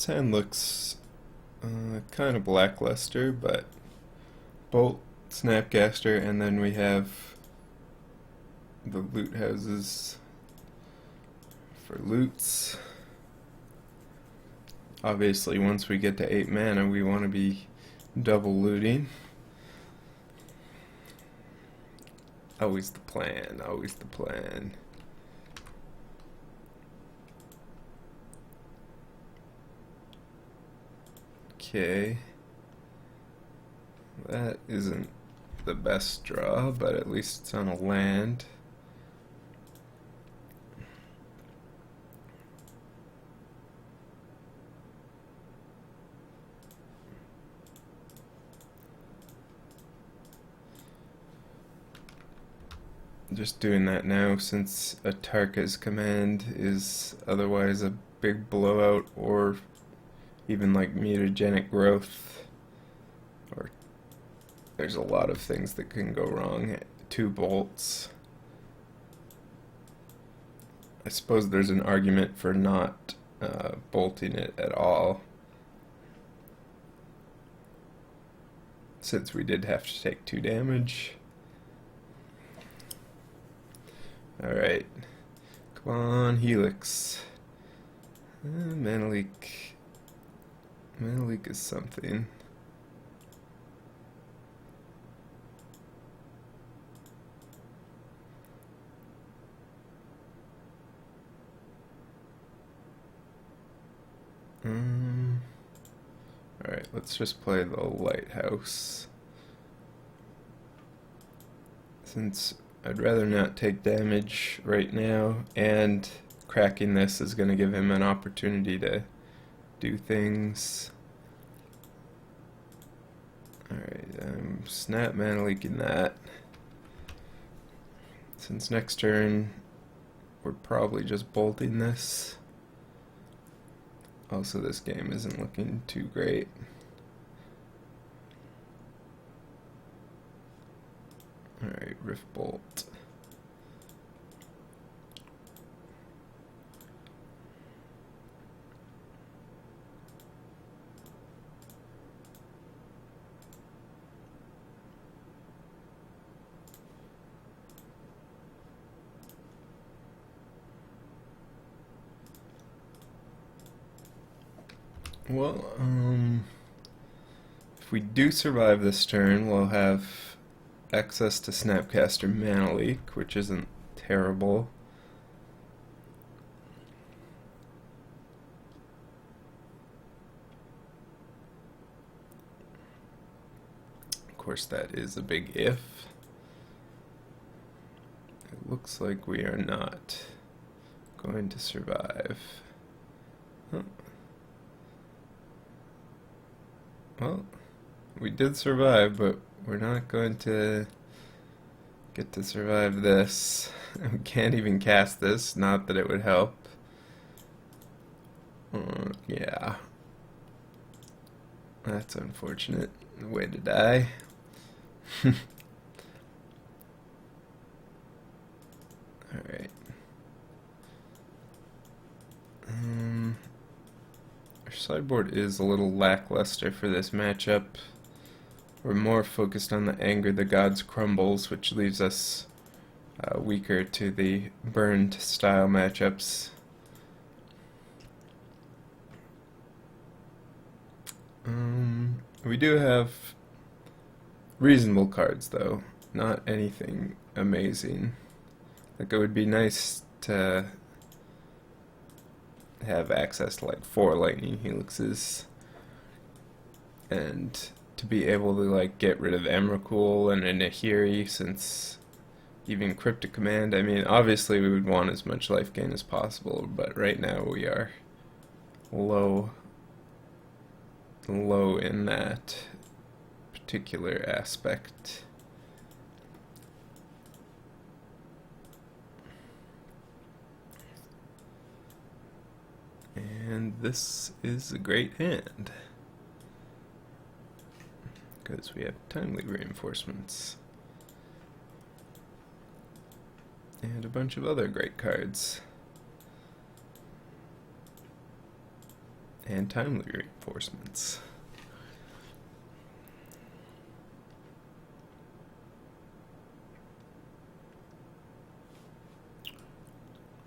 This hand looks kind of lackluster, but Bolt, Snapcaster, and then we have the loot houses for loots. Obviously, once we get to 8 mana, we want to be double looting. Always the plan, always the plan. Okay. That isn't the best draw, but at least it's on a land. Just doing that now since a Tarka's command is otherwise a big blowout, or even like mutagenic growth, or there's a lot of things that can go wrong. 2 bolts. I suppose there's an argument for not bolting it at all, since we did have to take 2 damage. Alright, come on, Helix. Mana leak. Mana leak is something. Alright, let's just play the lighthouse. Since I'd rather not take damage right now, and cracking this is going to give him an opportunity to do things. Alright, I'm snap mana leaking that. Since next turn we're probably just bolting this. Also, this game isn't looking too great. Alright, Rift Bolt. Well, if we do survive this turn, we'll have access to Snapcaster Mana Leak, which isn't terrible. Of course, that is a big if. It looks like we are not going to survive. Huh. Well, we did survive, but we're not going to get to survive this. We can't even cast this, not that it would help. Yeah. That's unfortunate. Way to die. Alright. Our sideboard is a little lackluster for this matchup. We're more focused on the Anger the Gods Crumbles, which leaves us weaker to the burned style matchups. We do have reasonable cards, though. Not anything amazing. Like, it would be nice to have access to like 4 Lightning Helixes, and to be able to like get rid of Emrakul and a Nahiri, since even Cryptic Command, I mean, obviously we would want as much life gain as possible, but right now we are low in that particular aspect. And this is a great hand, because we have timely reinforcements and a bunch of other great cards. and timely reinforcements.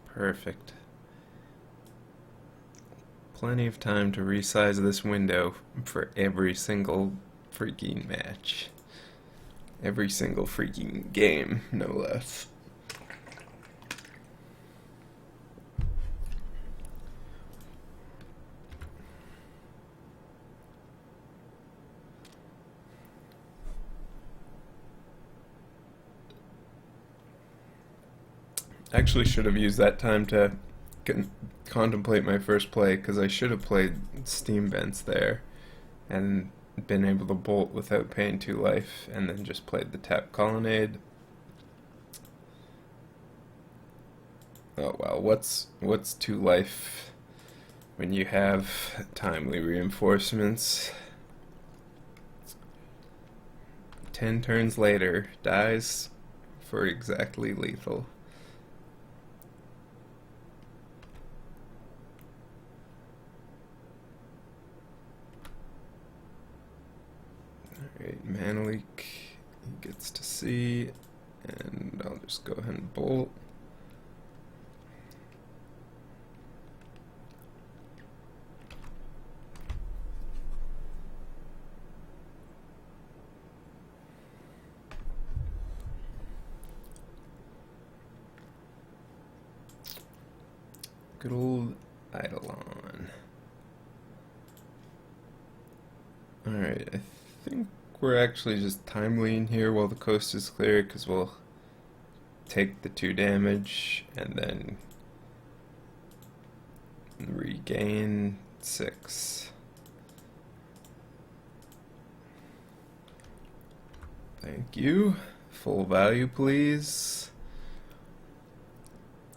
Perfect. Plenty of time to resize this window for every single freaking match. Every single freaking game, no less. Actually should have used that time to contemplate my first play, because I should have played Steam Vents there and been able to bolt without paying 2 life, and then just played the tap colonnade. Oh well, what's 2 life when you have timely reinforcements? 10 turns later, dies for exactly lethal. Alright, mana leak, he gets to see, and I'll just go ahead and bolt. Good old Eidolon. Alright, I think we're actually just timelying here while the coast is clear, because we'll take the 2 damage and then regain 6. Thank you. Full value, please.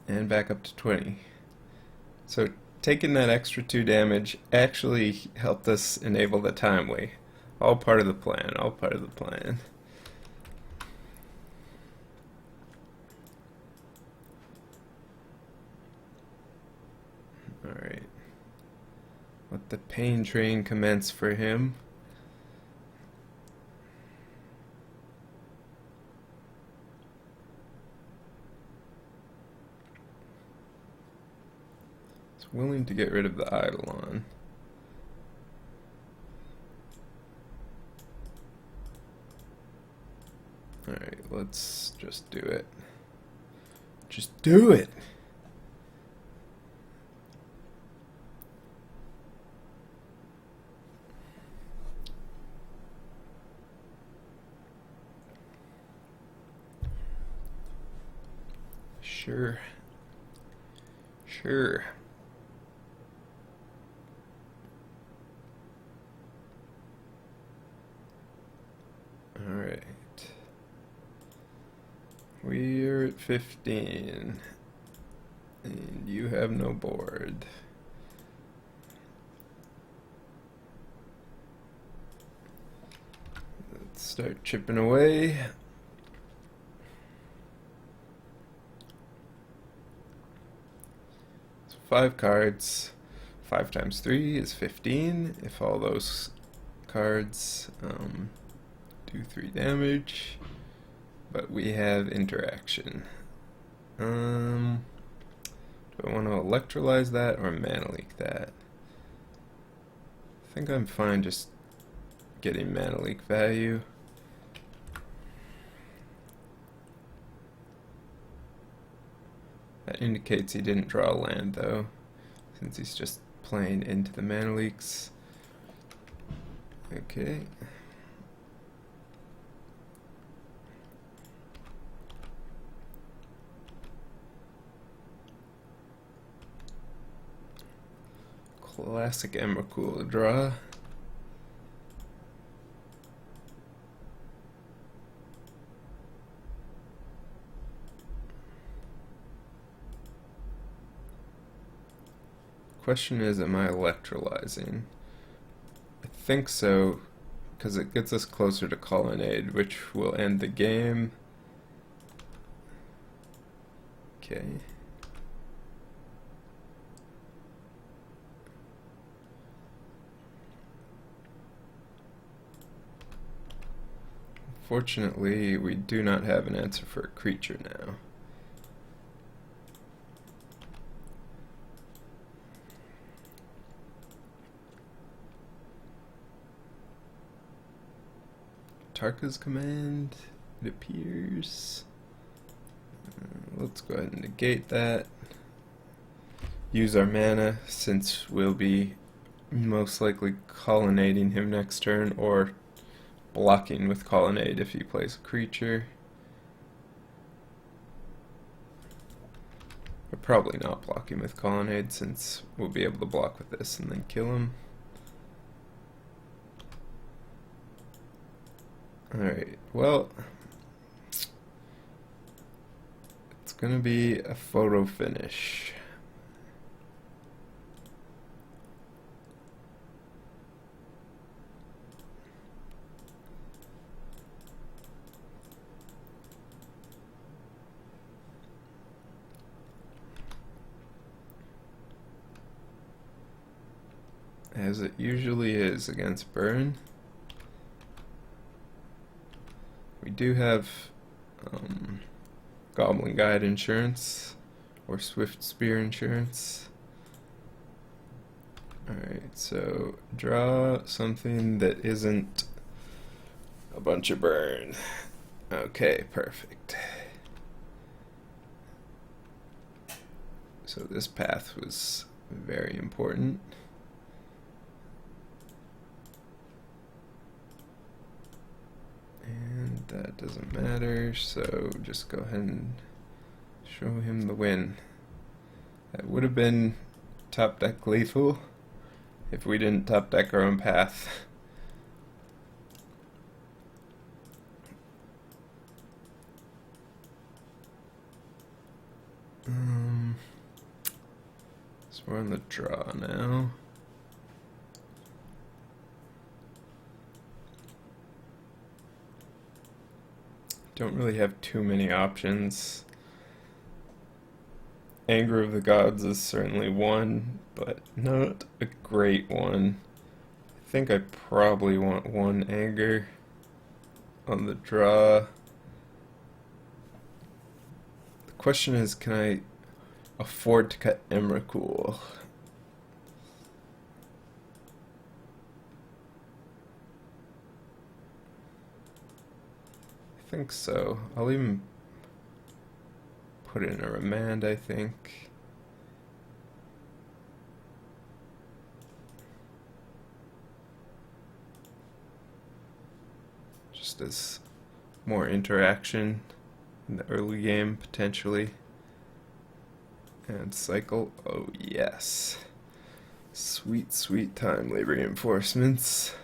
And back up to 20. So taking that extra 2 damage actually helped us enable the timely. All part of the plan, all part of the plan. Alright. Let the pain train commence for him. He's willing to get rid of the Eidolon. Alright, let's just do it. Just do it! Sure. Sure. Alright. We're at 15. And you have no board. Let's start chipping away. So 5 cards. 5 times 3 is 15. If all those cards do 3 damage. But we have interaction. Do I want to electrolyze that or mana leak that? I think I'm fine just getting mana leak value. That indicates he didn't draw land though, since he's just playing into the mana leaks. Okay. Classic Emrakul draw. Question is, am I electrolyzing? I think so, because it gets us closer to Colonnade, which will end the game. Okay. . Unfortunately, we do not have an answer for a creature now. Tarka's command, it appears. Let's go ahead and negate that. Use our mana, since we'll be most likely colonnading him next turn, or blocking with colonnade if he plays a creature. We're probably not blocking with colonnade, since we'll be able to block with this and then kill him. Alright, well, it's gonna be a photo finish. As it usually is against burn. We do have Goblin Guide insurance or Swift Spear insurance. Alright, so draw something that isn't a bunch of burn. Okay, perfect. So this path was very important. And that doesn't matter, so just go ahead and show him the win. That would have been top deck lethal if we didn't top deck our own path. So we're on the draw now. Don't really have too many options. Anger of the Gods is certainly one, but not a great one. I think I probably want one anger on the draw. The question is, can I afford to cut Emrakul? I think so. I'll even put in a remand, I think. Just as more interaction in the early game, potentially. And cycle. Oh, yes. Sweet, sweet timely reinforcements.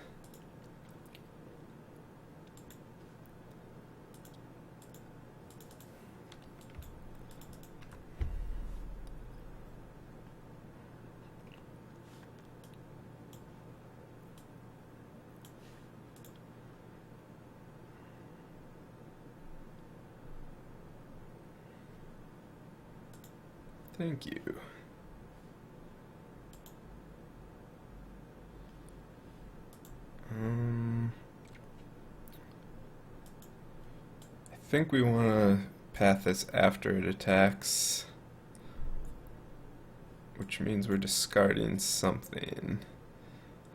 Thank you. I think we want to path this after it attacks, which means we're discarding something.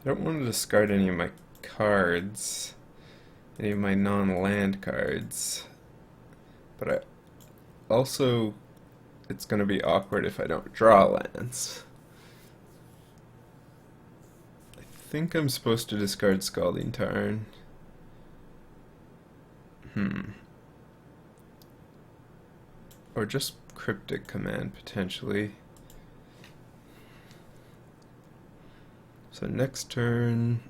I don't want to discard any of my cards, any of my non-land cards, but I also, it's going to be awkward if I don't draw lands. I think I'm supposed to discard Scalding Tarn. Or just Cryptic Command, potentially. So next turn,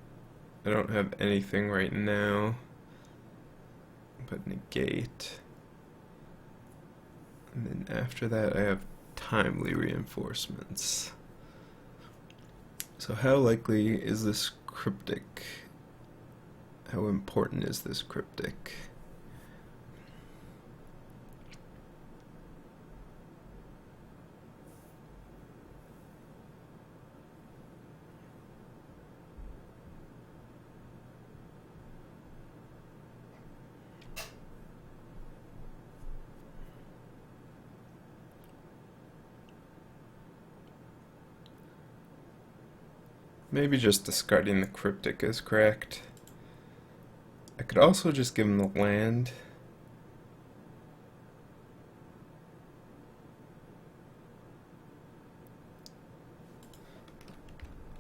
I don't have anything right now, but negate. And then after that I have timely reinforcements. So how likely is this cryptic? How important is this cryptic? Maybe just discarding the cryptic is correct. I could also just give him the land.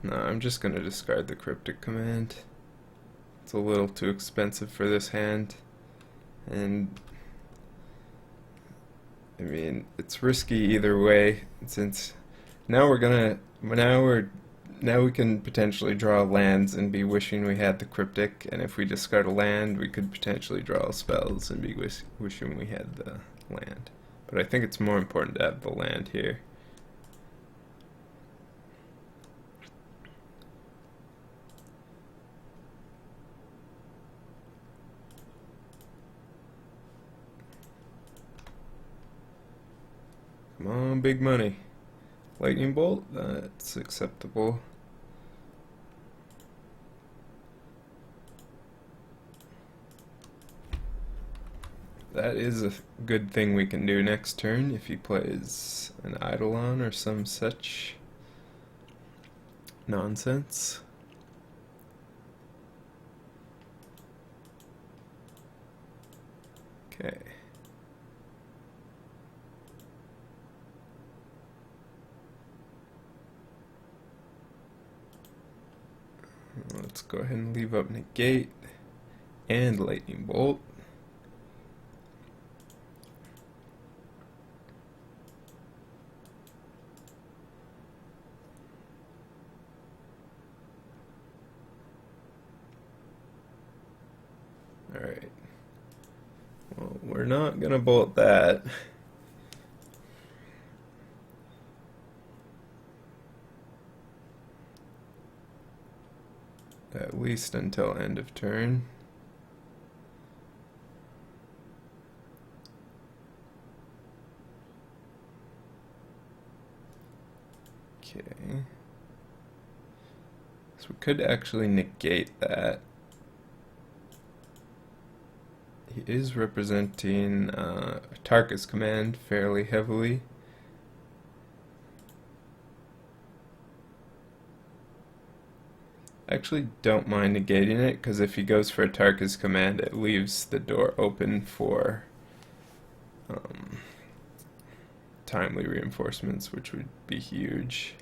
No, I'm just going to discard the cryptic command. It's a little too expensive for this hand. And I mean, it's risky either way, since now we can potentially draw lands and be wishing we had the cryptic, and if we discard a land, we could potentially draw spells and be wishing we had the land. But I think it's more important to have the land here. Come on, big money. Lightning bolt, that's acceptable. That is a good thing we can do next turn if he plays an Eidolon or some such nonsense. Okay. Let's go ahead and leave up negate and lightning bolt. Alright. Well, we're not gonna bolt that. At least until end of turn. Okay. So we could actually negate that. He is representing Tarka's command fairly heavily. I actually don't mind negating it, because if he goes for a Tarka's command, it leaves the door open for timely reinforcements, which would be huge.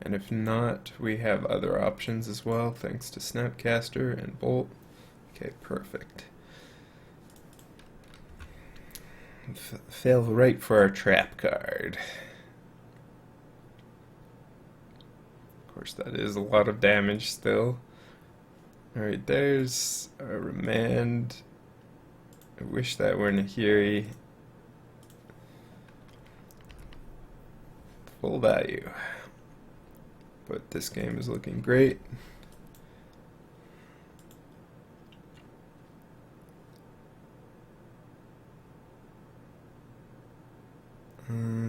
And if not, we have other options as well, thanks to Snapcaster and Bolt. Okay, perfect. Fell right for our trap card. Of course, that is a lot of damage still. Alright, there's our remand. I wish that were Nahiri. Full value. But this game is looking great.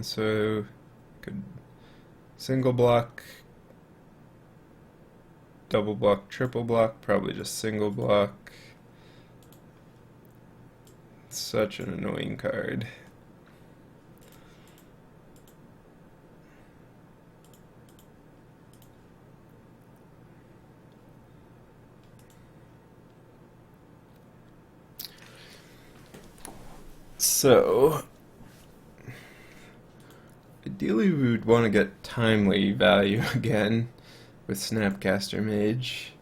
So could single block, double block, triple block, probably just single block. Such an annoying card. So, ideally we would want to get timely value again with Snapcaster Mage.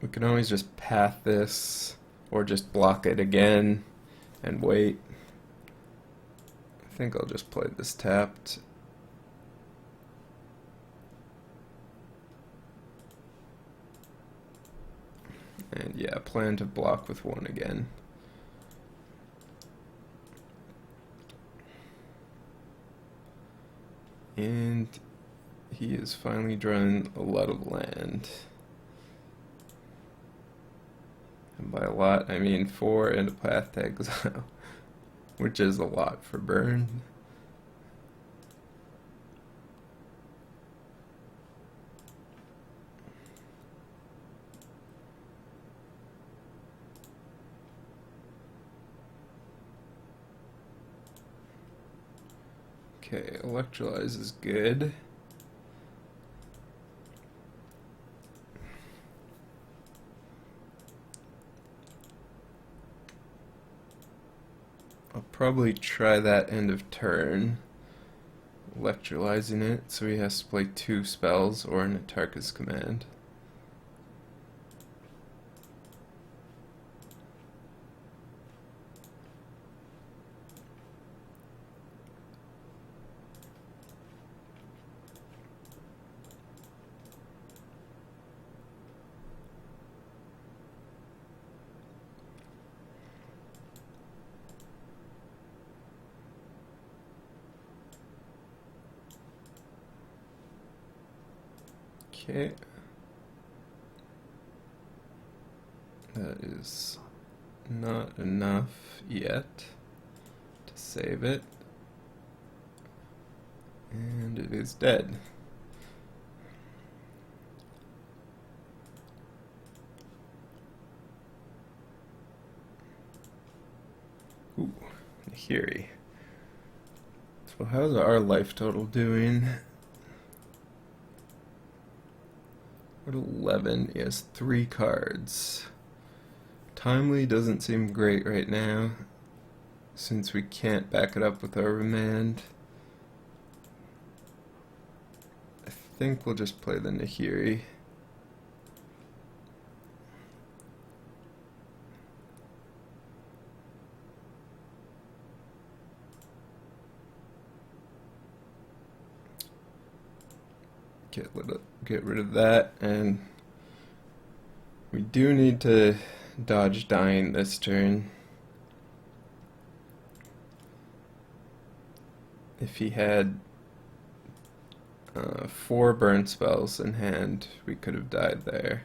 We can always just path this, or just block it again and wait. I think I'll just play this tapped. And yeah, plan to block with one again. And he is finally drawing a lot of land. And by a lot, I mean 4 and a path to exile, which is a lot for burn. Okay, electrolyze is good. I'll probably try that end of turn, electrolyzing it, so he has to play 2 spells or an Atarka's Command. Okay. That is not enough yet to save it. And it is dead. Ooh, Nahiri. So how's our life total doing? At 11, he has 3 cards. Timely doesn't seem great right now, since we can't back it up with our remand. I think we'll just play the Nahiri. Get rid of that, and we do need to dodge dying this turn. If he had 4 burn spells in hand, we could have died there.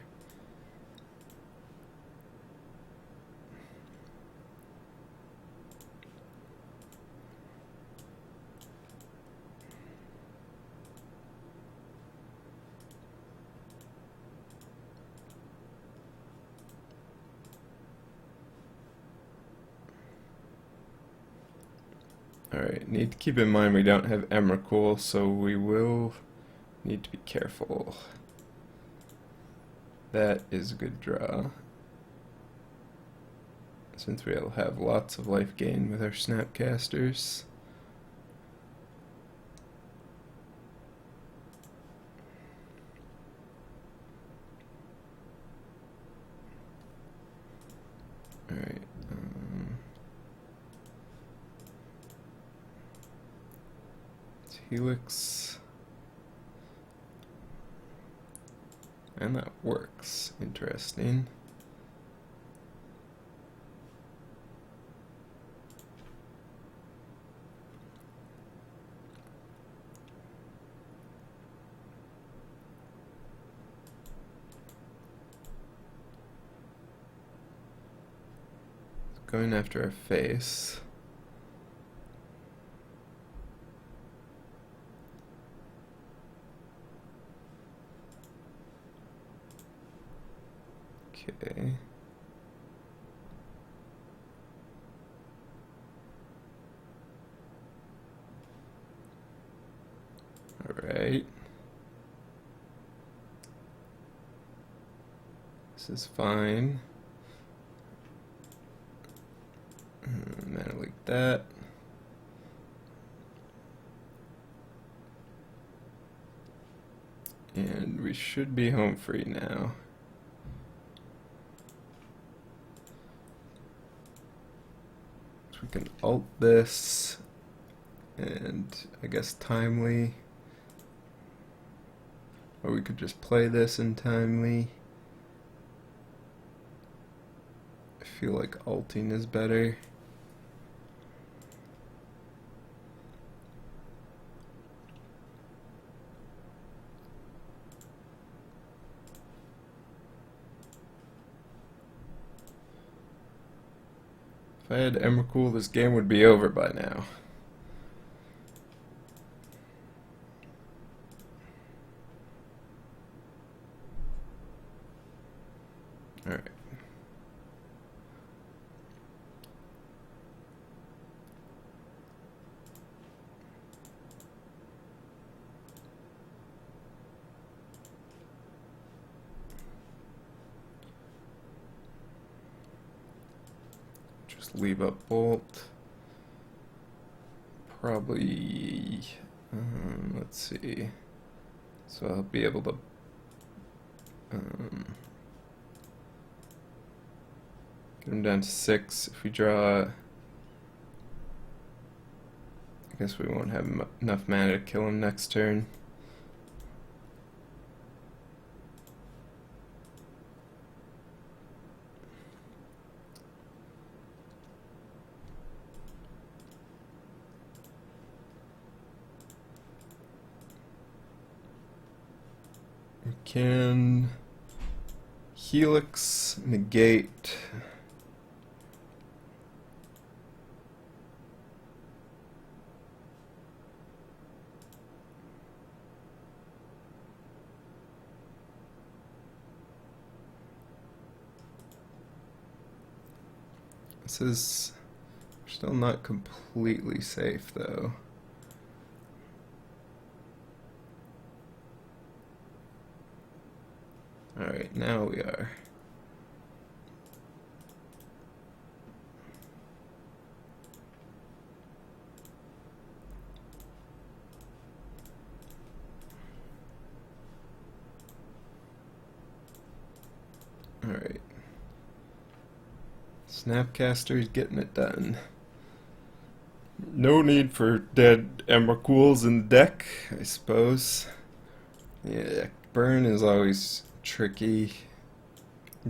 Alright, need to keep in mind we don't have Emrakul, so we will need to be careful. That is a good draw, since we'll have lots of life gain with our Snapcasters. Alright. Helix, and that works. Interesting. Going after our face. Okay. Alright. This is fine. Mana like that. And we should be home free now. So we can alt this, and I guess timely. Or we could just play this in timely. I feel like alting is better. If I had Emrakul, this game would be over by now. Alright. Just leave up Bolt. Probably, let's see. So I'll be able to get him down to 6. If we draw, I guess we won't have enough mana to kill him next turn. We can Helix, negate. This is still not completely safe though. Alright, now we are. Alright. Snapcaster's getting it done. No need for dead Emrakul's in the deck, I suppose. Yeah, burn is always tricky.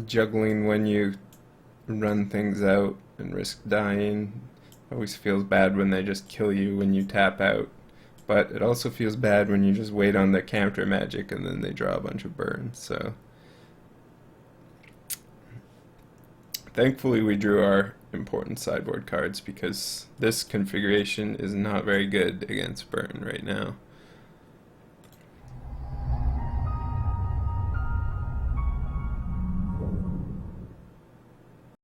Juggling when you run things out and risk dying. Always feels bad when they just kill you when you tap out. But it also feels bad when you just wait on their counter magic and then they draw a bunch of burns, so. Thankfully we drew our important sideboard cards because this configuration is not very good against burn right now.